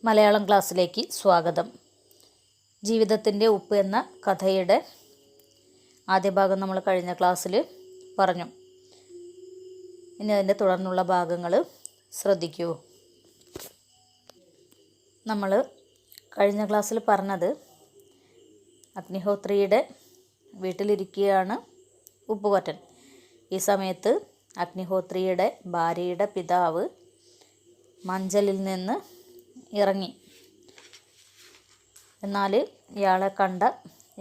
മലയാളം ക്ലാസ്സിലേക്ക് സ്വാഗതം. ജീവിതത്തിൻ്റെ ഉപ്പ് എന്ന കഥയുടെ ആദ്യ ഭാഗം നമ്മൾ കഴിഞ്ഞ ക്ലാസ്സിൽ പറഞ്ഞു. ഇനി അതിൻ്റെ തുടർന്നുള്ള ഭാഗങ്ങൾ ശ്രദ്ധിക്കൂ. നമ്മൾ കഴിഞ്ഞ ക്ലാസ്സിൽ പറഞ്ഞത് അഗ്നിഹോത്രിയുടെ വീട്ടിലിരിക്കുകയാണ് ഉപ്പുകൊറ്റൻ. ഈ സമയത്ത് അഗ്നിഹോത്രിയുടെ ഭാര്യയുടെ പിതാവ് മഞ്ചലിൽ നിന്ന് ഇറങ്ങി. എന്നാൽ ഇയാളെ കണ്ട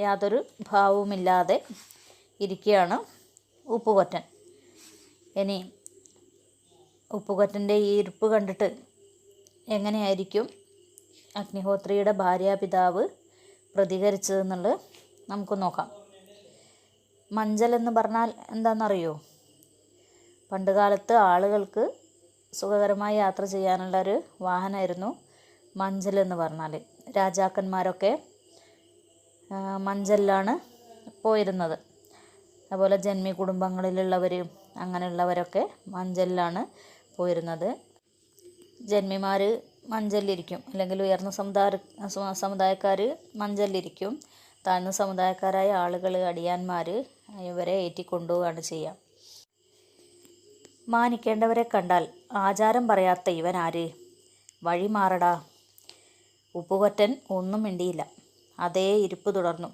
യാതൊരു ഭാവവുമില്ലാതെ ഇരിക്കുകയാണ് ഉപ്പുകൊറ്റൻ. ഇനി ഉപ്പുകൊറ്റൻ്റെ ഈ ഇരിപ്പ് കണ്ടിട്ട് എങ്ങനെയായിരിക്കും അഗ്നിഹോത്രിയുടെ ഭാര്യാപിതാവ് പ്രതികരിച്ചതെന്നുള്ളത് നമുക്ക് നോക്കാം. മഞ്ചൽ എന്ന് പറഞ്ഞാൽ എന്താണെന്നറിയോ? പണ്ടുകാലത്ത് ആളുകൾക്ക് സുഖകരമായി യാത്ര ചെയ്യാനുള്ളൊരു വാഹനമായിരുന്നു മഞ്ചൽ എന്ന് പറഞ്ഞാൽ. രാജാക്കന്മാരൊക്കെ മഞ്ചലിലാണ് പോയിരുന്നത്. അതുപോലെ ജന്മി കുടുംബങ്ങളിലുള്ളവർ അങ്ങനെയുള്ളവരൊക്കെ മഞ്ചലിലാണ് പോയിരുന്നത്. ജന്മിമാർ മഞ്ചലിലിരിക്കും, അല്ലെങ്കിൽ ഉയർന്ന സമുദായക്കാർ മഞ്ചലിലിരിക്കും. താഴ്ന്ന സമുദായക്കാരായ ആളുകൾ, അടിയാന്മാർ ഇവരെ ഏറ്റിക്കൊണ്ടുപോവുകയാണ് ചെയ്യുക. മാനിക്കേണ്ടവരെ കണ്ടാൽ ആചാരം പറയാത്ത ഇവൻ ആര്? വഴി മാറടാ. ഉപ്പുകൊറ്റൻ ഒന്നും മിണ്ടിയില്ല. അതേ ഇരിപ്പ് തുടർന്നു.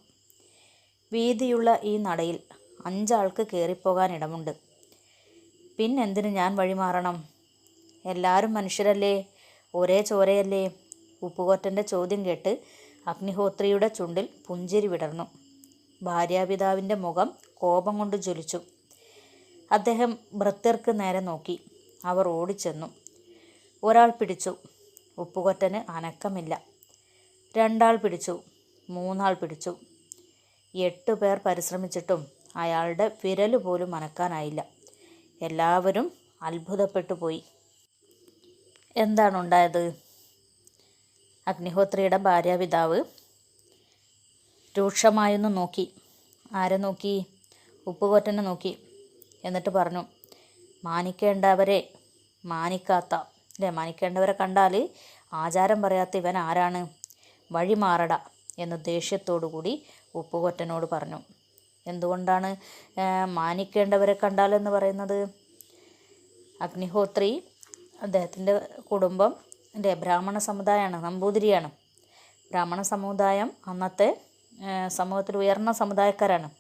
വീതിയുള്ള ഈ നടയിൽ 5 ആൾക്ക് കയറിപ്പോകാൻ ഇടമുണ്ട്. പിന്നെന്തിന് ഞാൻ വഴി മാറണം? എല്ലാവരും മനുഷ്യരല്ലേ, ഒരേ ചോരയല്ലേ? ഉപ്പുകൊറ്റൻ്റെ ചോദ്യം കേട്ട് അഗ്നിഹോത്രിയുടെ ചുണ്ടിൽ പുഞ്ചിരി വിടർന്നു. ഭാര്യാപിതാവിൻ്റെ മുഖം കോപം കൊണ്ട് ജ്വലിച്ചു. അദ്ദേഹം ഭൃത്യർക്ക് നേരെ നോക്കി. അവർ ഓടിച്ചെന്നു. ഒരാൾ പിടിച്ചു. ഉപ്പുകൊറ്റന് അനക്കമില്ല. 2 ആൾ പിടിച്ചു. 3 ആൾ പിടിച്ചു. 8 പേർ പരിശ്രമിച്ചിട്ടും അയാളുടെ വിരൽ പോലും അനക്കാനായില്ല. എല്ലാവരും അത്ഭുതപ്പെട്ടു പോയി. എന്താണ് ഉണ്ടായത്? അഗ്നിഹോത്രിയുടെ ഭാര്യാപിതാവ് രൂക്ഷമായൊന്ന് നോക്കി. ആരെ നോക്കി? ഉപ്പുകൊറ്റനെ നോക്കി. എന്നിട്ട് പറഞ്ഞു, മാനിക്കേണ്ടവരെ മാനിക്കാത്ത മാനിക്കേണ്ടവരെ കണ്ടാൽ ആചാരം പറയാത്ത ഇവൻ ആരാണ്? വഴി മാറട എന്ന് ദേഷ്യത്തോടു കൂടി ഉപ്പുകൊറ്റനോട് പറഞ്ഞു. എന്തുകൊണ്ടാണ് മാനിക്കേണ്ടവരെ കണ്ടാലെന്ന് പറയുന്നത്? അഗ്നിഹോത്രി അദ്ദേഹത്തിൻ്റെ കുടുംബം ബ്രാഹ്മണ സമുദായമാണ്, നമ്പൂതിരിയാണ്. ബ്രാഹ്മണ സമുദായം അന്നത്തെ സമൂഹത്തിൽ ഉയർന്ന സമുദായക്കാരാണ്.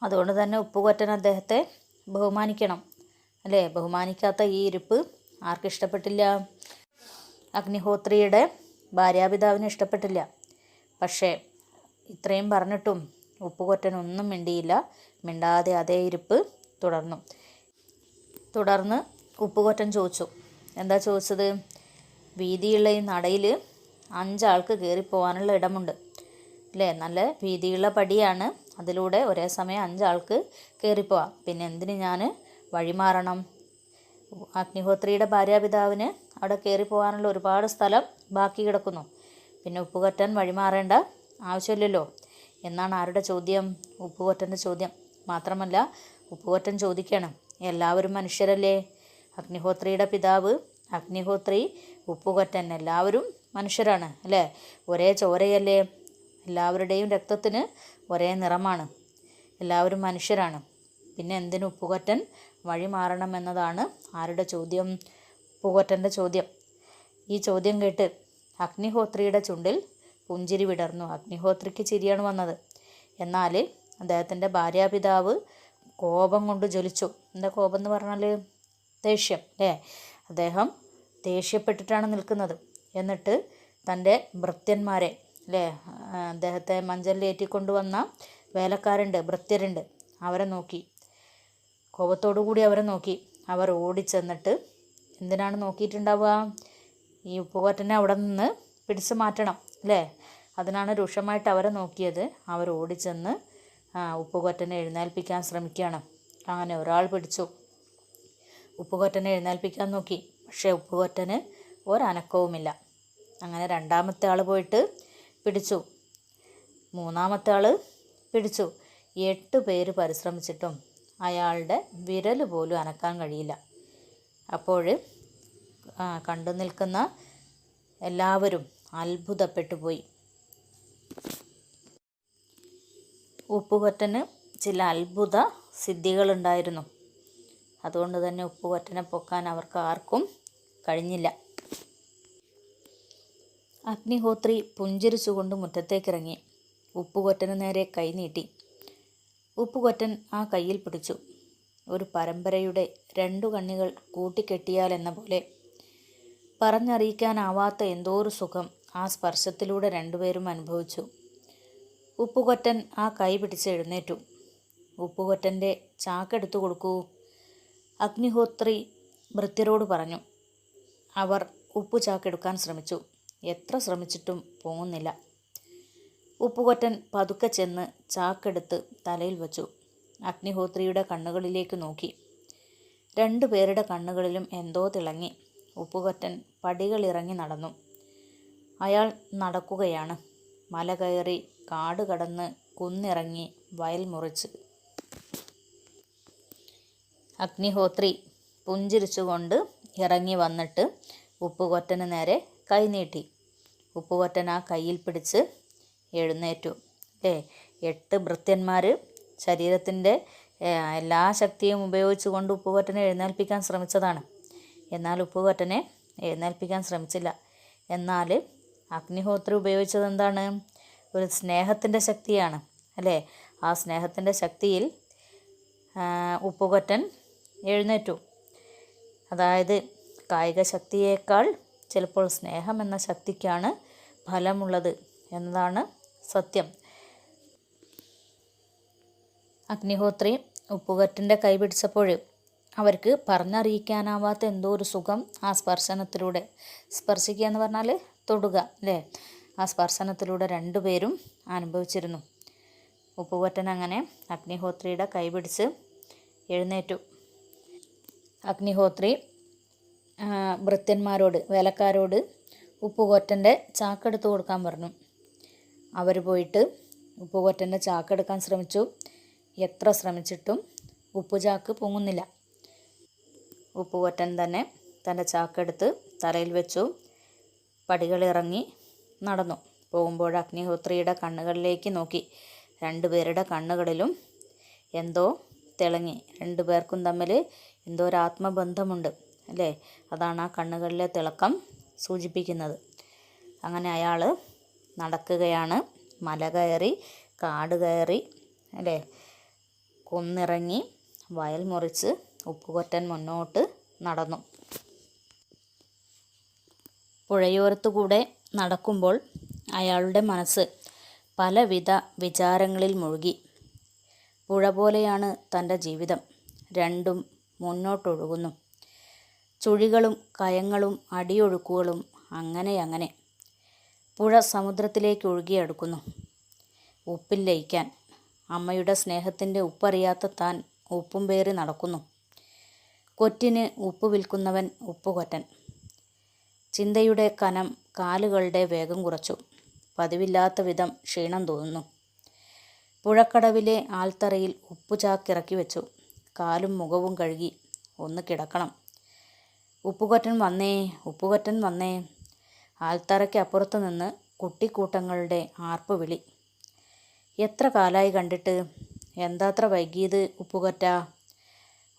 അതുകൊണ്ട് തന്നെ ഉപ്പുകൊറ്റൻ അദ്ദേഹത്തെ ബഹുമാനിക്കണം, അല്ലേ? ബഹുമാനിക്കാത്ത ഈ ഇരിപ്പ് ആർക്കിഷ്ടപ്പെട്ടില്ല? അഗ്നിഹോത്രിയുടെ ഭാര്യാപിതാവിന് ഇഷ്ടപ്പെട്ടില്ല. പക്ഷേ ഇത്രയും പറഞ്ഞിട്ടും ഉപ്പുകൊറ്റൻ ഒന്നും മിണ്ടിയില്ല. മിണ്ടാതെ അതേ ഇരിപ്പ് തുടർന്നു. തുടർന്ന് ഉപ്പുകൊറ്റൻ ചോദിച്ചു. എന്താ ചോദിച്ചത്? വീതിയുള്ള ഈ നടയിൽ 5 ആൾക്ക് കയറിപ്പോകാനുള്ള ഇടമുണ്ട്, അല്ലേ? നല്ല വീതിയുള്ള പടിയാണ്. അതിലൂടെ ഒരേ സമയം 5 ആൾക്ക് കയറിപ്പോവാം. പിന്നെ എന്തിന് ഞാൻ വഴിമാറണം? അഗ്നിഹോത്രിയുടെ ഭാര്യാപിതാവിന് അവിടെ കയറിപ്പോകാനുള്ള ഒരുപാട് സ്ഥലം ബാക്കി കിടക്കുന്നു. പിന്നെ ഉപ്പുകൊറ്റൻ വഴിമാറേണ്ട ആവശ്യമില്ലല്ലോ എന്നാണ് ആരുടെ ചോദ്യം? ഉപ്പുകൊറ്റൻ്റെ ചോദ്യം. മാത്രമല്ല ഉപ്പുകൊറ്റൻ ചോദിക്കുകയാണ്, എല്ലാവരും മനുഷ്യരല്ലേ? അഗ്നിഹോത്രിയുടെ പിതാവ് അഗ്നിഹോത്രി, ഉപ്പുകൊറ്റൻ, എല്ലാവരും മനുഷ്യരാണ്, അല്ലേ? ഒരേ ചോരയല്ലേ? എല്ലാവരുടെയും രക്തത്തിന് ഒരേ നിറമാണ്. എല്ലാവരും മനുഷ്യരാണ്. പിന്നെ എന്തിന് ഉപ്പുകൊറ്റൻ വഴി മാറണമെന്നതാണ് ആരുടെ ചോദ്യം? ഉപ്പുകൊറ്റൻ്റെ ചോദ്യം. ഈ ചോദ്യം കേട്ട് അഗ്നിഹോത്രിയുടെ ചുണ്ടിൽ പുഞ്ചിരി വിടർന്നു. അഗ്നിഹോത്രിക്ക് ചിരിയാണ് വന്നത്. എന്നാൽ അദ്ദേഹത്തിൻ്റെ ഭാര്യാപിതാവ് കോപം കൊണ്ട് ജ്വലിച്ചു. എന്താ കോപം എന്ന് പറഞ്ഞാൽ? ദേഷ്യം, അല്ലേ? അദ്ദേഹം ദേഷ്യപ്പെട്ടിട്ടാണ് നിൽക്കുന്നത്. എന്നിട്ട് തൻ്റെ ഭൃത്യന്മാരെ, അല്ലേ, അദ്ദേഹത്തെ മഞ്ചലിലേറ്റിക്കൊണ്ടുവന്ന വേലക്കാരുണ്ട്, ഭൃത്യരുണ്ട്, അവരെ നോക്കി. കോപത്തോടു കൂടി അവരെ നോക്കി. അവർ ഓടിച്ചെന്നിട്ട്, എന്തിനാണ് നോക്കിയിട്ടുണ്ടാവുക? ഈ ഉപ്പുകൊറ്റനെ അവിടെ നിന്ന് പിടിച്ചു മാറ്റണം, അല്ലേ? അതിനാണ് രൂക്ഷമായിട്ട് അവരെ നോക്കിയത്. അവർ ഓടിച്ചെന്ന് ഉപ്പുകൊറ്റനെ എഴുന്നേൽപ്പിക്കാൻ ശ്രമിക്കുകയാണ്. അങ്ങനെ ഒരാൾ പിടിച്ചു. ഉപ്പുകൊറ്റനെ എഴുന്നേൽപ്പിക്കാൻ നോക്കി. പക്ഷേ ഉപ്പുകൊറ്റന് ഒരനക്കവുമില്ല. അങ്ങനെ 2ാമത്തെ ആൾ പോയിട്ട് പിടിച്ചു. 3ാമത്തെ ആൾ പിടിച്ചു. 8 പേര് പരിശ്രമിച്ചിട്ടും അയാളുടെ വിരൽ പോലും അനക്കാൻ കഴിയില്ല. അപ്പോൾ കണ്ടു നിൽക്കുന്ന എല്ലാവരും അത്ഭുതപ്പെട്ടു പോയി. ഉപ്പുകൊറ്റന് ചില അത്ഭുത സിദ്ധികളുണ്ടായിരുന്നു. അതുകൊണ്ട് തന്നെ ഉപ്പുകൊറ്റനെ പൊക്കാൻ അവർക്ക് ആർക്കും കഴിഞ്ഞില്ല. അഗ്നിഹോത്രി പുഞ്ചിരിച്ചുകൊണ്ട് മുറ്റത്തേക്കിറങ്ങി. ഉപ്പുകൊറ്റന് നേരെ കൈ നീട്ടി. ഉപ്പുകൊറ്റൻ ആ കയ്യിൽ പിടിച്ചു. ഒരു പരമ്പരയുടെ 2 കണ്ണികൾ കൂട്ടിക്കെട്ടിയാലെന്ന പോലെ പറഞ്ഞറിയിക്കാനാവാത്ത എന്തോ ഒരു സുഖം ആ സ്പർശത്തിലൂടെ രണ്ടുപേരും അനുഭവിച്ചു. ഉപ്പുകൊറ്റൻ ആ കൈ പിടിച്ച് എഴുന്നേറ്റു. ഉപ്പുകൊറ്റൻ്റെ ചാക്കെടുത്തു കൊടുക്കൂ, അഗ്നിഹോത്രി ഭൃത്യരോട് പറഞ്ഞു. അവർ ഉപ്പു ചാക്കെടുക്കാൻ ശ്രമിച്ചു. എത്ര ശ്രമിച്ചിട്ടും പൊങ്ങുന്നില്ല. ഉപ്പുകൊറ്റൻ പതുക്കെ ചെന്ന് ചാക്കെടുത്ത് തലയിൽ വച്ചു. അഗ്നിഹോത്രിയുടെ കണ്ണുകളിലേക്ക് നോക്കി. 2 പേരുടെ കണ്ണുകളിലും എന്തോ തിളങ്ങി. ഉപ്പുകൊറ്റൻ പടികളിറങ്ങി നടന്നു. അയാൾ നടക്കുകയാണ്. മല കയറി, കാട് കടന്ന്, കുന്നിറങ്ങി, വയൽ മുറിച്ച്. അഗ്നിഹോത്രി പുഞ്ചിരിച്ചുകൊണ്ട് ഇറങ്ങി വന്നിട്ട് ഉപ്പുകൊറ്റന് നേരെ കൈനീട്ടി. ഉപ്പുകൊറ്റൻ ആ കയ്യിൽ പിടിച്ച് എഴുന്നേറ്റു. 8 ഭൃത്യന്മാർ ശരീരത്തിൻ്റെ എല്ലാ ശക്തിയും ഉപയോഗിച്ചുകൊണ്ട് ഉപ്പുകൊറ്റനെ എഴുന്നേൽപ്പിക്കാൻ ശ്രമിച്ചതാണ്. എന്നാൽ ഉപ്പുകൊറ്റനെ എഴുന്നേൽപ്പിക്കാൻ ശ്രമിച്ചില്ല. എന്നാൽ അഗ്നിഹോത്രി ഉപയോഗിച്ചത് എന്താണ്? ഒരു സ്നേഹത്തിൻ്റെ ശക്തിയാണ്, അല്ലേ? ആ സ്നേഹത്തിൻ്റെ ശക്തിയിൽ ഉപ്പുകൊറ്റൻ എഴുന്നേറ്റു. അതായത് കായിക ശക്തിയേക്കാൾ ചിലപ്പോൾ സ്നേഹം എന്ന ശക്തിക്കാണ് ഫലമുള്ളത് എന്നതാണ് സത്യം. അഗ്നിഹോത്രി ഉപ്പുകൊറ്റൻ്റെ കൈ പിടിച്ചപ്പോൾ അവർക്ക് പറഞ്ഞറിയിക്കാനാവാത്ത എന്തോ ഒരു സുഖം ആ സ്പർശനത്തിലൂടെ, സ്പർശിക്കുക എന്ന് പറഞ്ഞാൽ തൊടുക, അല്ലേ? ആ സ്പർശനത്തിലൂടെ 2 പേരും അനുഭവിച്ചിരുന്നു. ഉപ്പുകൊറ്റൻ അങ്ങനെ അഗ്നിഹോത്രിയുടെ കൈ പിടിച്ച് എഴുന്നേറ്റു. അഗ്നിഹോത്രി ഭൃത്യന്മാരോട്, വേലക്കാരോട് ഉപ്പുകൊറ്റൻ്റെ ചാക്കെടുത്ത് കൊടുക്കാൻ പറഞ്ഞു. അവർ പോയിട്ട് ഉപ്പുകൊറ്റൻ്റെ ചാക്കെടുക്കാൻ ശ്രമിച്ചു. എത്ര ശ്രമിച്ചിട്ടും ഉപ്പുചാക്ക് പൊങ്ങുന്നില്ല. ഉപ്പുകൊറ്റൻ തന്നെ തൻ്റെ ചാക്കെടുത്ത് തലയിൽ വെച്ചു. പടികളിറങ്ങി നടന്നു. പോകുമ്പോൾ അഗ്നിഹോത്രിയുടെ കണ്ണുകളിലേക്ക് നോക്കി. 2 പേരുടെ കണ്ണുകളിലും എന്തോ തിളങ്ങി. 2 പേർക്കും തമ്മിൽ എന്തോ ഒരു ആത്മബന്ധമുണ്ട്, അല്ലേ? അതാണ് ആ കണ്ണുകളിലെ തിളക്കം സൂചിപ്പിക്കുന്നത്. അങ്ങനെ അയാൾ നടക്കുകയാണ്. മല കയറി, കാട് കയറി, അല്ലേ? കുന്നിറങ്ങി, വയൽ മുറിച്ച് ഉപ്പുകൊറ്റൻ മുന്നോട്ട് നടന്നു. പുഴയോരത്തുകൂടെ നടക്കുമ്പോൾ അയാളുടെ മനസ്സ് പലവിധ വിചാരങ്ങളിൽ മുഴുകി. പുഴ പോലെയാണ് തൻ്റെ ജീവിതം. രണ്ടും മുന്നോട്ടൊഴുകുന്നു. ചുഴികളും കയങ്ങളും അടിയൊഴുക്കുകളും അങ്ങനെ. പുഴ സമുദ്രത്തിലേക്ക് ഒഴുകിയെടുക്കുന്നു. ഉപ്പിൽ ലയിക്കാൻ അമ്മയുടെ സ്നേഹത്തിൻ്റെ ഉപ്പറിയാത്ത താൻ ഉപ്പും പേറി നടക്കുന്നു. കൊറ്റിന് ഉപ്പ് വിൽക്കുന്നവൻ ഉപ്പുകൊറ്റൻ. ചിന്തയുടെ കനം കാലുകളുടെ വേഗം കുറച്ചു. പതിവില്ലാത്ത വിധം ക്ഷീണം തോന്നുന്നു. പുഴക്കടവിലെ ആൽത്തറയിൽ ഉപ്പുചാക്കിറക്കി വെച്ചു. കാലും മുഖവും കഴുകി ഒന്ന് കിടക്കണം. ഉപ്പുകൊറ്റൻ വന്നേ. ആൽത്തറയ്ക്ക് അപ്പുറത്ത് നിന്ന് കുട്ടിക്കൂട്ടങ്ങളുടെ ആർപ്പുവിളി. എത്ര കാലായി കണ്ടിട്ട്, എന്താത്ര വൈകിയത് ഉപ്പുകൊറ്റ?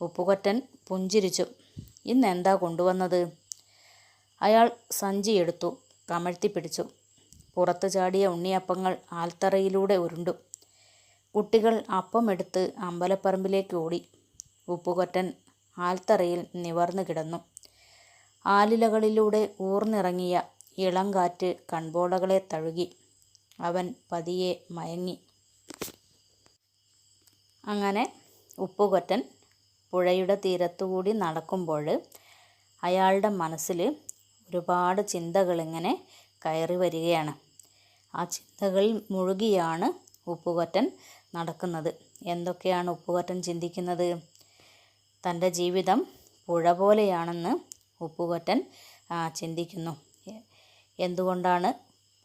ഉപ്പുകൊറ്റൻ പുഞ്ചിരിച്ചു. ഇന്നെന്താ കൊണ്ടുവന്നത്? അയാൾ സഞ്ചിയെടുത്തു, കമഴ്ത്തി പിടിച്ചു. പുറത്ത് ചാടിയ ഉണ്ണിയപ്പങ്ങൾ ആൽത്തറയിലൂടെ ഉരുണ്ടു. കുട്ടികൾ അപ്പം എടുത്ത് അമ്പലപ്പറമ്പിലേക്ക് ഓടി. ഉപ്പുകൊറ്റൻ ആൽത്തറയിൽ നിവർന്നു കിടന്നു. ആലിലകളിലൂടെ ഊർന്നിറങ്ങിയ ഇളം കാറ്റ് കൺപോളകളെ തഴുകി. അവൻ പതിയെ മയങ്ങി. അങ്ങനെ ഉപ്പുകൊറ്റൻ പുഴയുടെ തീരത്തുകൂടി നടക്കുമ്പോൾ അയാളുടെ മനസ്സിൽ ഒരുപാട് ചിന്തകളിങ്ങനെ കയറി വരികയാണ്. ആ ചിന്തകളിൽ മുഴുകിയാണ് ഉപ്പുകൊറ്റൻ നടക്കുന്നത്. എന്തൊക്കെയാണ് ഉപ്പുകൊറ്റൻ ചിന്തിക്കുന്നത്? തൻ്റെ ജീവിതം പുഴ പോലെയാണെന്ന് ഉപ്പുകൊറ്റൻ ചിന്തിക്കുന്നു. എന്തുകൊണ്ടാണ്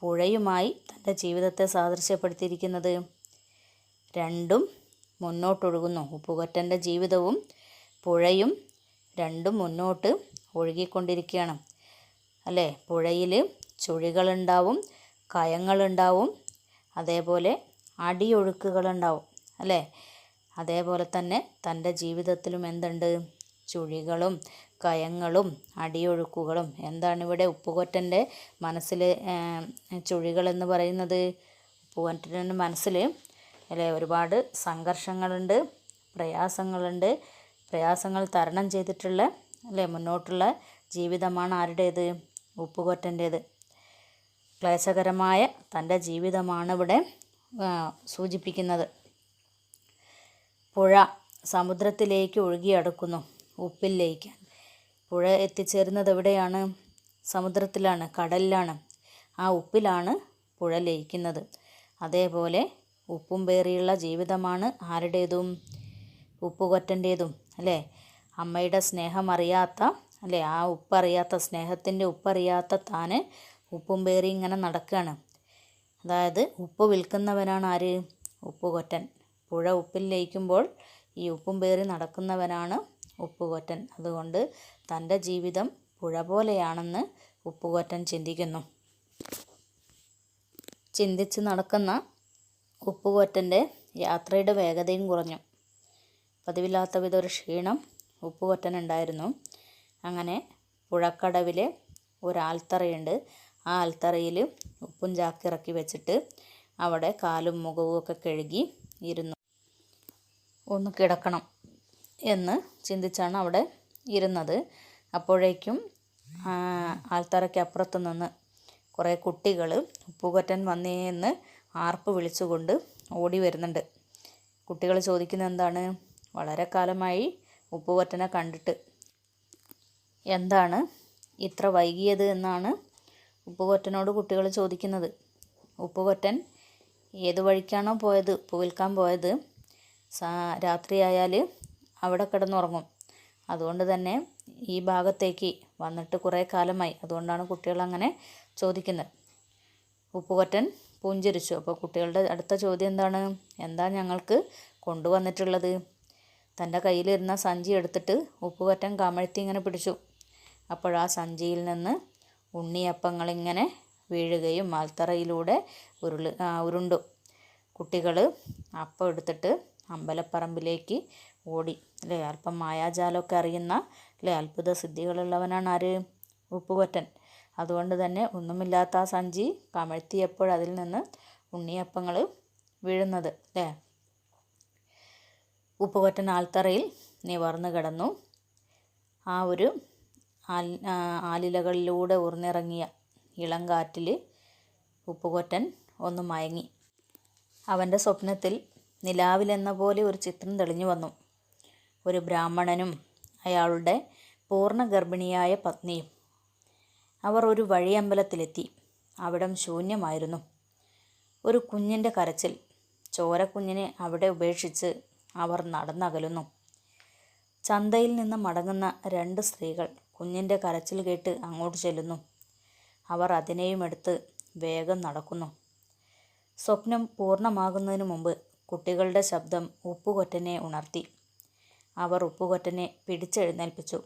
പുഴയുമായി തൻ്റെ ജീവിതത്തെ സാദൃശ്യപ്പെടുത്തിയിരിക്കുന്നത്? രണ്ടും മുന്നോട്ടൊഴുകുന്നു. ഉപ്പുകൊറ്റൻ്റെ ജീവിതവും പുഴയും രണ്ടും മുന്നോട്ട് ഒഴുകിക്കൊണ്ടിരിക്കുകയാണ്, അല്ലേ? പുഴയിൽ ചുഴികളുണ്ടാവും, കയങ്ങളുണ്ടാവും, അതേപോലെ അടിയൊഴുക്കുകളുണ്ടാവും അല്ലേ? അതേപോലെ തന്നെ തൻ്റെ ജീവിതത്തിലും എന്തുണ്ട്? ചുഴികളും കയങ്ങളും അടിയൊഴുക്കുകളും. എന്താണ് ഇവിടെ ഉപ്പുകൊറ്റൻ്റെ മനസ്സിൽ ചുഴികളെന്ന് പറയുന്നത്? ഉപ്പുകൊറ്റൻ്റെ മനസ്സിൽ അല്ലേ ഒരുപാട് സംഘർഷങ്ങളുണ്ട്, പ്രയാസങ്ങളുണ്ട്. പ്രയാസങ്ങൾ തരണം ചെയ്തിട്ടുള്ള അല്ലേ മുന്നോട്ടുള്ള ജീവിതമാണ് ആരുടേത്? ഉപ്പുകൊറ്റൻ്റേത്. ക്ലേശകരമായ തൻ്റെ ജീവിതമാണ് ഇവിടെ സൂചിപ്പിക്കുന്നത്. പുഴ സമുദ്രത്തിലേക്ക് ഒഴുകിയടക്കുന്നു ഉപ്പിൽ ലയിക്കാൻ. പുഴ എത്തിച്ചേരുന്നത് എവിടെയാണ്? സമുദ്രത്തിലാണ്, കടലിലാണ്. ആ ഉപ്പിലാണ് പുഴ ലയിക്കുന്നത്. അതേപോലെ ഉപ്പും പേറിയുള്ള ജീവിതമാണ് ആരുടേതും? ഉപ്പുകൊറ്റൻ്റേതും അല്ലേ? അമ്മയുടെ സ്നേഹം അറിയാത്ത അല്ലേ, ആ ഉപ്പറിയാത്ത, സ്നേഹത്തിൻ്റെ ഉപ്പറിയാത്ത താൻ ഉപ്പും പേറി ഇങ്ങനെ നടക്കുകയാണ്. അതായത് ഉപ്പ് വിൽക്കുന്നവനാണ് ആര്? ഉപ്പുകൊറ്റൻ. പുഴ ഉപ്പിൽ ലയിക്കുമ്പോൾ ഈ ഉപ്പും പേറി നടക്കുന്നവനാണ് ഉപ്പുകൊറ്റൻ. അതുകൊണ്ട് തൻ്റെ ജീവിതം പുഴ പോലെയാണെന്ന് ഉപ്പുകൊറ്റൻ ചിന്തിക്കുന്നു. ചിന്തിച്ച് നടക്കുന്ന ഉപ്പുകൊറ്റൻ്റെ യാത്രയുടെ വേഗതയും കുറഞ്ഞു. പതിവില്ലാത്ത വിധം ഒരു ക്ഷീണം ഉപ്പുകൊറ്റനുണ്ടായിരുന്നു. അങ്ങനെ പുഴക്കടവിലെ ഒരാൽത്തറയുണ്ട്. ആ ആൽത്തറയിൽ ഉപ്പും ചാക്കിറക്കി വെച്ചിട്ട് അവിടെ കാലും മുഖവും ഒക്കെ കഴുകി ഇരുന്നു. ഒന്ന് കിടക്കണം എന്ന് ചിന്തിച്ചാണ് അവിടെ ഇരുന്നത്. അപ്പോഴേക്കും ആൽത്തറയ്ക്ക് അപ്പുറത്ത് നിന്ന് കുറേ കുട്ടികൾ ഉപ്പുകൊറ്റൻ വന്നേ എന്ന് ആർപ്പ് വിളിച്ചുകൊണ്ട് ഓടി വരുന്നുണ്ട്. കുട്ടികൾ ചോദിക്കുന്നത് എന്താണ്? വളരെ കാലമായി ഉപ്പുകൊറ്റനെ കണ്ടിട്ട് എന്താണ് ഇത്ര വൈകിയത് എന്നാണ് ഉപ്പുകൊറ്റനോട് കുട്ടികൾ ചോദിക്കുന്നത്. ഉപ്പുകൊറ്റൻ ഏത് വഴിക്കാണോ പോയത്, ഉപ്പ് വിൽക്കാൻ പോയത്, രാത്രിയായാൽ അവിടെ കിടന്നുറങ്ങും. അതുകൊണ്ട് തന്നെ ഈ ഭാഗത്തേക്ക് വന്നിട്ട് കുറേ കാലമായി. അതുകൊണ്ടാണ് കുട്ടികൾ അങ്ങനെ ചോദിക്കുന്നത്. ഉപ്പുകൊറ്റൻ പുഞ്ചിരിച്ചു. അപ്പോൾ കുട്ടികളുടെ അടുത്ത ചോദ്യം എന്താണ്? എന്താ ഞങ്ങൾക്ക് കൊണ്ടുവന്നിട്ടുള്ളത്? തൻ്റെ കയ്യിലിരുന്ന സഞ്ചി എടുത്തിട്ട് ഉപ്പുകൊറ്റൻ കമഴ്ത്തി ഇങ്ങനെ പിടിച്ചു. അപ്പോഴാ സഞ്ചിയിൽ നിന്ന് ഉണ്ണിയപ്പങ്ങളിങ്ങനെ വീഴുകയും ആൽത്തറയിലൂടെ ഉരുണ്ടു. കുട്ടികൾ അപ്പം എടുത്തിട്ട് അമ്പലപ്പറമ്പിലേക്ക് ഓടി അല്ലേ. അല്പം മായാജാലമൊക്കെ അറിയുന്ന അല്ലേ, അത്ഭുത സിദ്ധികളുള്ളവനാണ് ആര്? ഉപ്പുകൊറ്റൻ. അതുകൊണ്ട് തന്നെ ഒന്നുമില്ലാത്ത ആ സഞ്ചി കമഴ്ത്തിയപ്പോൾ അതിൽ നിന്ന് ഉണ്ണിയപ്പങ്ങൾ വീഴുന്നത് അല്ലേ. ഉപ്പുകൊറ്റൻ ആൽത്തറയിൽ നിവർന്നു കിടന്നു. ആ ഒരു ആലിലകളിലൂടെ ഊർന്നിറങ്ങിയ ഇളം കാറ്റിൽ ഉപ്പുകൊറ്റൻ ഒന്ന് മയങ്ങി. അവൻ്റെ സ്വപ്നത്തിൽ നിലാവിലെന്ന പോലെ ഒരു ചിത്രം തെളിഞ്ഞു വന്നു. ഒരു ബ്രാഹ്മണനും അയാളുടെ പൂർണ്ണ ഗർഭിണിയായ പത്നിയും. അവർ ഒരു വഴിയമ്പലത്തിലെത്തി. അവിടം ശൂന്യമായിരുന്നു. ഒരു കുഞ്ഞിൻ്റെ കരച്ചിൽ. ചോരക്കുഞ്ഞിനെ അവിടെ ഉപേക്ഷിച്ച് അവർ നടന്നകലുന്നു. ചന്തയിൽ നിന്ന് മടങ്ങുന്ന 2 സ്ത്രീകൾ കുഞ്ഞിൻ്റെ കരച്ചിൽ കേട്ട് അങ്ങോട്ട് ചെല്ലുന്നു. അവർ അതിനെയും എടുത്ത് വേഗം നടക്കുന്നു. സ്വപ്നം പൂർണ്ണമാകുന്നതിന് മുമ്പ് കുട്ടികളുടെ ശബ്ദം ഉപ്പുകൊറ്റനെ ഉണർത്തി. അവർ ഉപ്പുകൊറ്റനെ പിടിച്ചെഴുന്നേൽപ്പിച്ചു.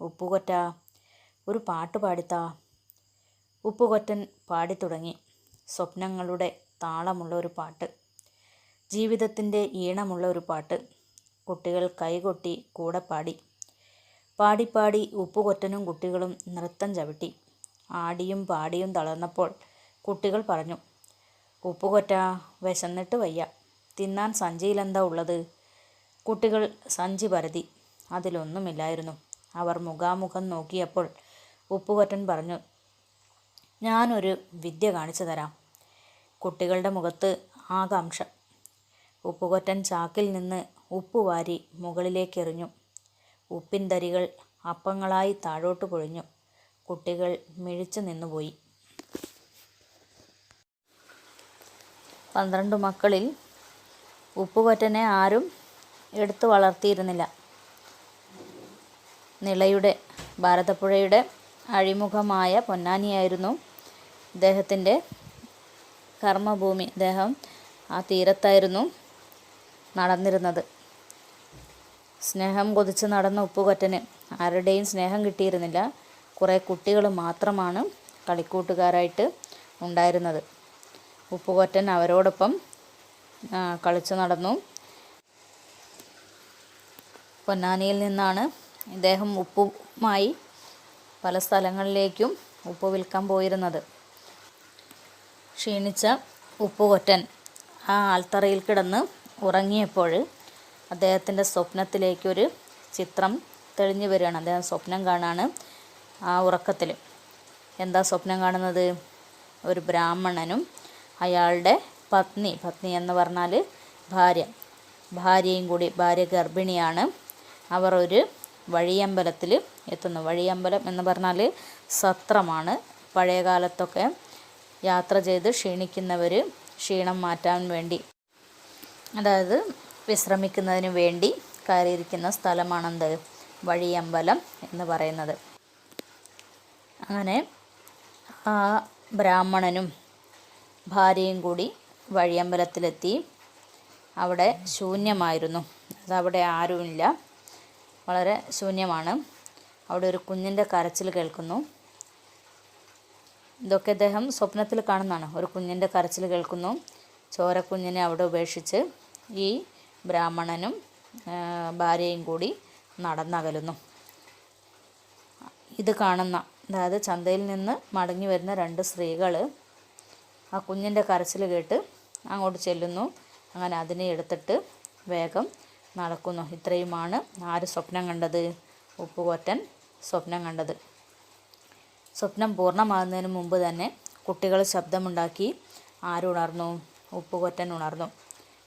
ഉപ്പുകൊറ്റ, ഒരു പാട്ട് പാടിത്താ. ഉപ്പുകൊറ്റൻ പാടിത്തുടങ്ങി. സ്വപ്നങ്ങളുടെ താളമുള്ള ഒരു പാട്ട്, ജീവിതത്തിൻ്റെ ഈണമുള്ള ഒരു പാട്ട്. കുട്ടികൾ കൈകൊട്ടി കൂടെ പാടി. പാടിപ്പാടി ഉപ്പുകൊറ്റനും കുട്ടികളും നൃത്തം ചവിട്ടി. ആടിയും പാടിയും തളർന്നപ്പോൾ കുട്ടികൾ പറഞ്ഞു, ഉപ്പുകൊറ്റ, വിശന്നിട്ട് വയ്യ, തിന്നാൻ സഞ്ചിയിലെന്താ ഉള്ളത്? കുട്ടികൾ സഞ്ചി പരതി. അതിലൊന്നുമില്ലായിരുന്നു. അവർ മുഖാമുഖം നോക്കിയപ്പോൾ ഉപ്പുകൊറ്റൻ പറഞ്ഞു, ഞാനൊരു വിദ്യ കാണിച്ചു തരാം. കുട്ടികളുടെ മുഖത്ത് ആകാംക്ഷ. ഉപ്പുകൊറ്റൻ ചാക്കിൽ നിന്ന് ഉപ്പ് വാരി മുകളിലേക്കെറിഞ്ഞു. ഉപ്പിൻ തരികൾ അപ്പങ്ങളായി താഴോട്ട് പൊഴിഞ്ഞു. കുട്ടികൾ മിഴിച്ചു നിന്നുപോയി. 12 മക്കളിൽ ഉപ്പുകൊറ്റനെ ആരും എടുത്തു വളർത്തിയിരുന്നില്ല. നിളയുടെ, ഭാരതപ്പുഴയുടെ അഴിമുഖമായ പൊന്നാനിയായിരുന്നു അദ്ദേഹത്തിൻ്റെ കർമ്മഭൂമി. അദ്ദേഹം ആ തീരത്തായിരുന്നു നടന്നിരുന്നത്. സ്നേഹം കൊതിച്ച് നടന്ന ഉപ്പുകൊറ്റന് ആരുടെയും സ്നേഹം കിട്ടിയിരുന്നില്ല. കുറേ കുട്ടികൾ മാത്രമാണ് കളിക്കൂട്ടുകാരായിട്ട് ഉണ്ടായിരുന്നത്. ഉപ്പുകൊറ്റൻ അവരോടൊപ്പം കളിച്ചു നടന്നു. പൊന്നാനിയിൽ നിന്നാണ് ഇദ്ദേഹം ഉപ്പുമായി പല സ്ഥലങ്ങളിലേക്കും ഉപ്പ് വിൽക്കാൻ പോയിരുന്നത്. ക്ഷീണിച്ച ഉപ്പുകൊറ്റൻ ആ ആൽത്തറയിൽ കിടന്ന് ഉറങ്ങിയപ്പോൾ അദ്ദേഹത്തിൻ്റെ സ്വപ്നത്തിലേക്കൊരു ചിത്രം തെളിഞ്ഞു വരികയാണ്. അദ്ദേഹം സ്വപ്നം കാണാണ്. ആ ഉറക്കത്തിൽ എന്താ സ്വപ്നം കാണുന്നത്? ഒരു ബ്രാഹ്മണനും അയാളുടെ പത്നി എന്ന് പറഞ്ഞാൽ ഭാര്യയും കൂടി, ഭാര്യ ഗർഭിണിയാണ്. അവർ ഒരു വഴിയമ്പലത്തിൽ എത്തുന്നു. വഴിയമ്പലം എന്ന് പറഞ്ഞാൽ സത്രമാണ്. പഴയ കാലത്തൊക്കെ യാത്ര ചെയ്ത് ക്ഷീണിക്കുന്നവർ ക്ഷീണം മാറ്റാൻ വേണ്ടി, അതായത് വിശ്രമിക്കുന്നതിന് വേണ്ടി കയറിയിരിക്കുന്ന സ്ഥലമാണെന്ത്? വഴിയമ്പലം എന്ന് പറയുന്നത്. അങ്ങനെ ആ ബ്രാഹ്മണനും ഭാര്യയും കൂടി വഴിയമ്പലത്തിലെത്തി. അവിടെ ശൂന്യമായിരുന്നു. അതവിടെ ആരുമില്ല, വളരെ ശൂന്യമാണ്. അവിടെ ഒരു കുഞ്ഞിൻ്റെ കരച്ചിൽ കേൾക്കുന്നു. ഇതൊക്കെ അദ്ദേഹം സ്വപ്നത്തിൽ കാണുന്നതാണ്. ഒരു കുഞ്ഞിൻ്റെ കരച്ചിൽ കേൾക്കുന്നു. ചോരക്കുഞ്ഞിനെ അവിടെ ഉപേക്ഷിച്ച് ഈ ബ്രാഹ്മണനും ഭാര്യയും കൂടി നടന്നകലുന്നു. ഇത് കാണുന്ന, അതായത് ചന്തയിൽ നിന്ന് മടങ്ങി വരുന്ന 2 സ്ത്രീകൾ ആ കുഞ്ഞിൻ്റെ കരച്ചിൽ കേട്ട് അങ്ങോട്ട് ചെല്ലുന്നു. അങ്ങനെ അതിനെ എടുത്തിട്ട് വേഗം നടക്കുന്നു. ഇത്രയുമാണ് ആര് സ്വപ്നം കണ്ടത്? ഉപ്പുകൊറ്റൻ സ്വപ്നം കണ്ടത്. സ്വപ്നം പൂർണ്ണമാകുന്നതിന് മുമ്പ് തന്നെ കുട്ടികൾ ശബ്ദമുണ്ടാക്കി. ആരുണർന്നു? ഉപ്പുകൊറ്റൻ ഉണർന്നു.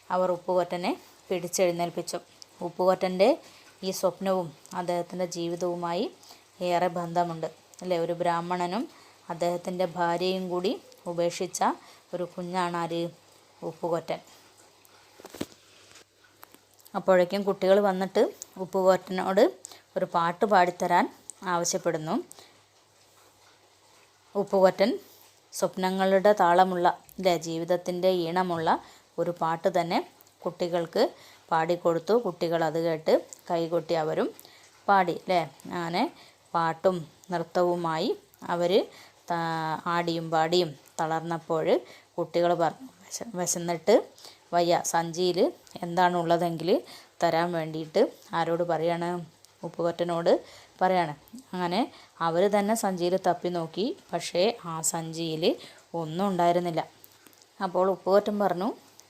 അവർ ഉപ്പുകൊറ്റനെ പിടിച്ചെഴുന്നേൽപ്പിച്ചു. ഉപ്പുകൊറ്റൻ്റെ ഈ സ്വപ്നവും അദ്ദേഹത്തിൻ്റെ ജീവിതവുമായി ഏറെ ബന്ധമുണ്ട് അല്ലേ? ഒരു ബ്രാഹ്മണനും അദ്ദേഹത്തിൻ്റെ ഭാര്യയും കൂടി ഉപേക്ഷിച്ച ഒരു കുഞ്ഞാണ് ആര്? ഉപ്പുകൊറ്റൻ. അപ്പോഴേക്കും കുട്ടികൾ വന്നിട്ട് ഉപ്പുകൊറ്റനോട് ഒരു പാട്ട് പാടിത്തരാൻ ആവശ്യപ്പെടുന്നു. ഉപ്പുകൊറ്റൻ സ്വപ്നങ്ങളുടെ താളമുള്ള ജീവിതത്തിൻ്റെ ഈണമുള്ള ഒരു പാട്ട് തന്നെ കുട്ടികൾക്ക് പാടിക്കൊടുത്തു. കുട്ടികൾ അത് കേട്ട് കൈകൊട്ടി അവരും പാടി അല്ലേ? അങ്ങനെ പാട്ടും നൃത്തവുമായി അവർ ആടിയും പാടിയും തളർന്നപ്പോൾ കുട്ടികൾ പറഞ്ഞു, വിശന്നിട്ട് വയ്യ, സഞ്ചിയിൽ എന്താണുള്ളതെങ്കിൽ തരാൻ വേണ്ടിയിട്ട് ആരോട് പറയാണ്? ഉപ്പുകൊറ്റനോട് പറയാണ്. അങ്ങനെ അവർ തന്നെ സഞ്ചിയിൽ തപ്പി നോക്കി. പക്ഷേ ആ സഞ്ചിയിൽ ഒന്നും ഉണ്ടായിരുന്നില്ല. അപ്പോൾ ഉപ്പുകൊറ്റൻ പറഞ്ഞു,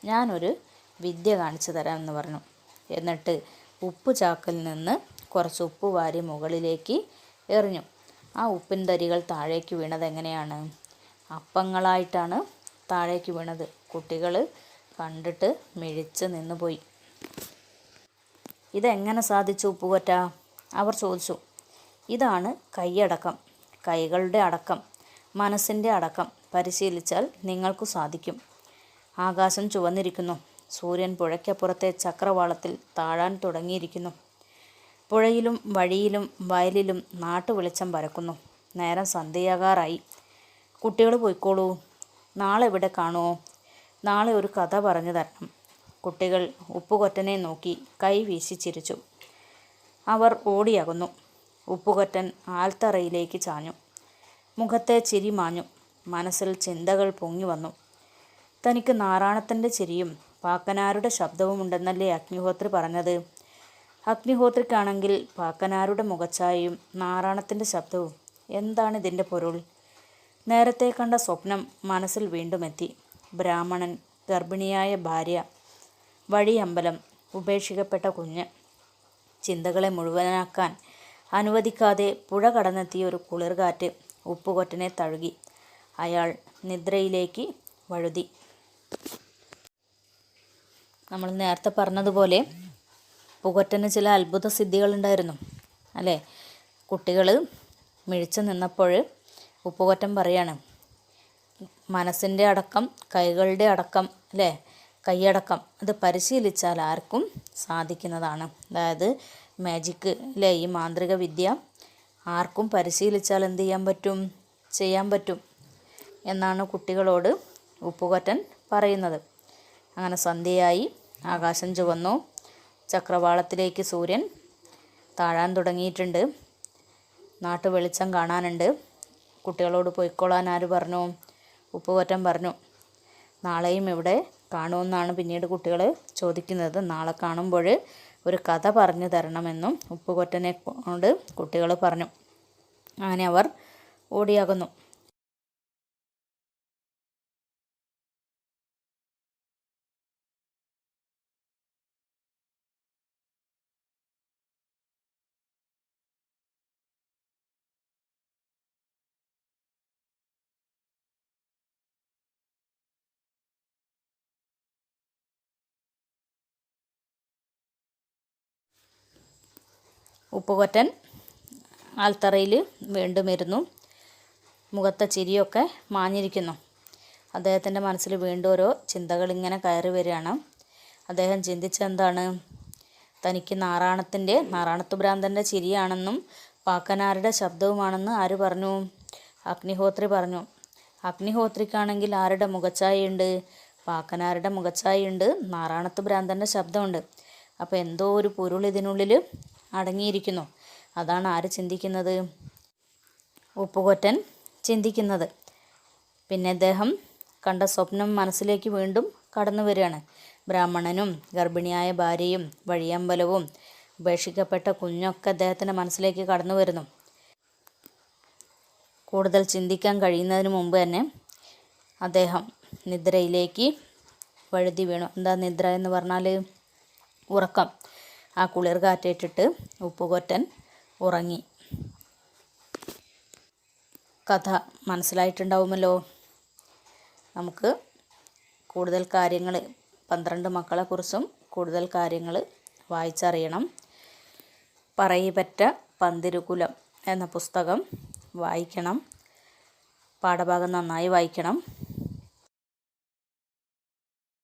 ഞാനൊരു വിദ്യ കാണിച്ചു തരാം എന്ന് പറഞ്ഞു. എന്നിട്ട് ഉപ്പ് ചാക്കിൽ നിന്ന് കുറച്ച് ഉപ്പ് വാരി മുകളിലേക്ക് എറിഞ്ഞു. ആ ഉപ്പിൻ തരികൾ താഴേക്ക് വീണത് എങ്ങനെയാണ്? അപ്പങ്ങളായിട്ടാണ് താഴേക്ക് വീണത്. കുട്ടികൾ കണ്ടിട്ട് മിഴിച്ച് നിന്നുപോയി. ഇതെങ്ങനെ സാധിച്ചു ഉപ്പുകൊറ്റ? അവർ ചോദിച്ചു. ഇതാണ് കൈയടക്കം, കൈകളുടെ അടക്കം, മനസ്സിൻ്റെ അടക്കം. പരിശീലിച്ചാൽ നിങ്ങൾക്കു സാധിക്കും. ആകാശം ചുവന്നിരിക്കുന്നു. സൂര്യൻ പുഴയ്ക്കപ്പുറത്തെ ചക്രവാളത്തിൽ താഴാൻ തുടങ്ങിയിരിക്കുന്നു. പുഴയിലും വഴിയിലും വയലിലും നാട്ടുവെളിച്ചം പരക്കുന്നു. നേരം സന്ധ്യയാകാറായി. കുട്ടികൾ പോയിക്കോളൂ. നാളെ ഇവിടെ കാണുമോ? നാളെ ഒരു കഥ പറഞ്ഞു തരണം. കുട്ടികൾ ഉപ്പുകൊറ്റനെ നോക്കി കൈ വീശി ചിരിച്ചു. അവർ ഓടിയകന്നു. ഉപ്പുകൊറ്റൻ ആൽത്തറയിലേക്ക് ചാഞ്ഞു. മുഖത്തെ ചിരി മാഞ്ഞു. മനസ്സിൽ ചിന്തകൾ പൊങ്ങി വന്നു. തനിക്ക് നാറാണത്തിൻ്റെ ചിരിയും പാക്കനാരുടെ ശബ്ദവുമുണ്ടെന്നല്ലേ അഗ്നിഹോത്രി പറഞ്ഞത്? അഗ്നിഹോത്രിക്കാണെങ്കിൽ പാക്കനാരുടെ മുഖച്ഛായയും നാറാണത്തിൻ്റെ ശബ്ദവും. എന്താണ് ഇതിൻ്റെ പൊരുൾ? നേരത്തെ കണ്ട സ്വപ്നം മനസ്സിൽ വീണ്ടും എത്തി. ബ്രാഹ്മണൻ, ഗർഭിണിയായ ഭാര്യ, വഴിയമ്പലം, ഉപേക്ഷിക്കപ്പെട്ട കുഞ്ഞ്. ചിന്തകളെ മുഴുവനാക്കാൻ അനുവദിക്കാതെ പുഴ കടന്നെത്തിയ ഒരു കുളിർകാറ്റ് ഉപ്പുകൊറ്റനെ തഴുകി. അയാൾ നിദ്രയിലേക്ക് വഴുതി. നമ്മൾ നേരത്തെ പറഞ്ഞതുപോലെ ഉപ്പുകൊറ്റന് ചില അത്ഭുത സിദ്ധികളുണ്ടായിരുന്നു അല്ലേ? കുട്ടികൾ മിഴിച്ചു നിന്നപ്പോൾ ഉപ്പുകൊറ്റൻ പറയാണ്, മനസ്സിൻ്റെ അടക്കം, കൈകളുടെ അടക്കം അല്ലേ? കൈയടക്കം അത് പരിശീലിച്ചാൽ ആർക്കും സാധിക്കുന്നതാണ്. അതായത് മാജിക്ക് അല്ലേ? ഈ മാന്ത്രിക വിദ്യ ആർക്കും പരിശീലിച്ചാൽ എന്ത് ചെയ്യാൻ പറ്റും എന്നാണ് കുട്ടികളോട് ഉപ്പുകൊറ്റൻ പറയുന്നത്. അങ്ങനെ സന്ധ്യയായി. ആകാശം ചുവന്നു. ചക്രവാളത്തിലേക്ക് സൂര്യൻ താഴാൻ തുടങ്ങിയിട്ടുണ്ട്. നാട്ടുവെളിച്ചം കാണാനുണ്ട്. കുട്ടികളോട് പോയിക്കോളാൻ ആര് പറഞ്ഞു? ഉപ്പുകൊറ്റൻ പറഞ്ഞു. നാളെയും ഇവിടെ കാണുമെന്നാണ് പിന്നീട് കുട്ടികൾ ചോദിക്കുന്നത്. നാളെ കാണുമ്പോൾ ഒരു കഥ പറഞ്ഞു തരണമെന്നും ഉപ്പുകൊറ്റനെ കൊണ്ട് കുട്ടികൾ പറഞ്ഞു. അങ്ങനെ അവർ ഓടിയാകുന്നു. ഉപ്പുകൊറ്റൻ ആൽത്തറയിൽ വീണ്ടും ഇരുന്നു. മുഖത്തെ ചിരിയൊക്കെ മാഞ്ഞിരിക്കുന്നു. അദ്ദേഹത്തിൻ്റെ മനസ്സിൽ വീണ്ടും ഓരോ ചിന്തകൾ ഇങ്ങനെ കയറി വരികയാണ്. അദ്ദേഹം ചിന്തിച്ചെന്താണ്? തനിക്ക് നാറാണത്ത് ഭ്രാന്തൻ്റെ ചിരിയാണെന്നും പാക്കനാരുടെ ശബ്ദവുമാണെന്ന് ആര് പറഞ്ഞു? അഗ്നിഹോത്രി പറഞ്ഞു. അഗ്നിഹോത്രിക്കാണെങ്കിൽ ആരുടെ മുഖച്ഛായയുണ്ട്? പാക്കനാരുടെ മുഖച്ഛായയുണ്ട്, നാറാണത്ത് ഭ്രാന്തൻ്റെ ശബ്ദമുണ്ട്. അപ്പോൾ എന്തോ ഒരു പൊരുൾ ഇതിനുള്ളിൽ അടങ്ങിയിരിക്കുന്നു. അതാണ് ആര് ചിന്തിക്കുന്നത്? ഉപ്പുകൊറ്റൻ ചിന്തിക്കുന്നത്. പിന്നെ അദ്ദേഹം കണ്ട സ്വപ്നം മനസ്സിലേക്ക് വീണ്ടും കടന്നു വരികയാണ്. ബ്രാഹ്മണനും ഗർഭിണിയായ ഭാര്യയും വഴിയമ്പലവും ഉപേക്ഷിക്കപ്പെട്ട കുഞ്ഞൊക്കെ അദ്ദേഹത്തിൻ്റെ മനസ്സിലേക്ക് കടന്നു വരുന്നു. കൂടുതൽ ചിന്തിക്കാൻ കഴിയുന്നതിന് മുമ്പ് തന്നെ അദ്ദേഹം നിദ്രയിലേക്ക് വഴുതി വീണു. എന്താ നിദ്ര എന്ന് പറഞ്ഞാൽ? ഉറക്കം. ആ കുളിർ കാറ്റേറ്റിട്ട് ഉപ്പുകൊറ്റൻ ഉറങ്ങി. കഥ മനസ്സിലായിട്ടുണ്ടാവുമല്ലോ. നമുക്ക് കൂടുതൽ കാര്യങ്ങൾ 12 മക്കളെക്കുറിച്ചും കൂടുതൽ കാര്യങ്ങൾ വായിച്ചറിയണം. പറയിപെറ്റ പന്തിരുകുലം എന്ന പുസ്തകം വായിക്കണം. പാഠഭാഗം നന്നായി വായിക്കണം.